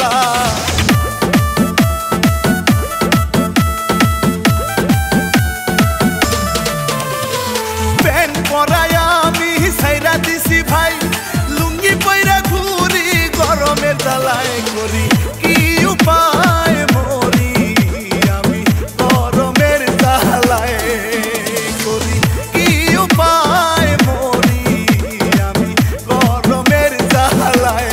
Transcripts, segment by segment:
জ্বালা। প্যান্ট পরায় আমি সাইরা দিছি ভাই, লুঙ্গি পইরা ঘুরি গরমের জ্বালায় করি কি উপায় মরি আমি গরমের জ্বালায় করি কি উপায় মরি আমি গরমের জ্বালায়।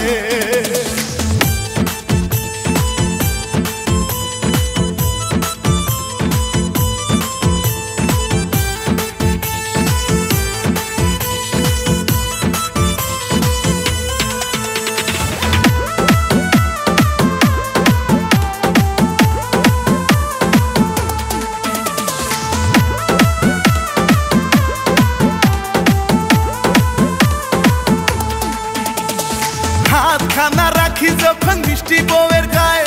হাতখানা রাখি যখন মিষ্টি বউয়ের গায়ে,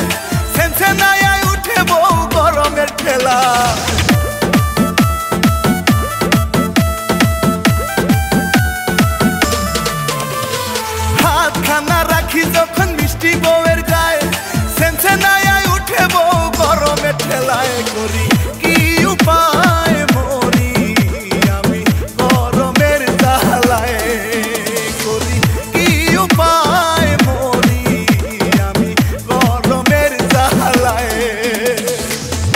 সেনসেনায় উঠে বউ গরমের ঠেলা। হাতখানা রাখি যখন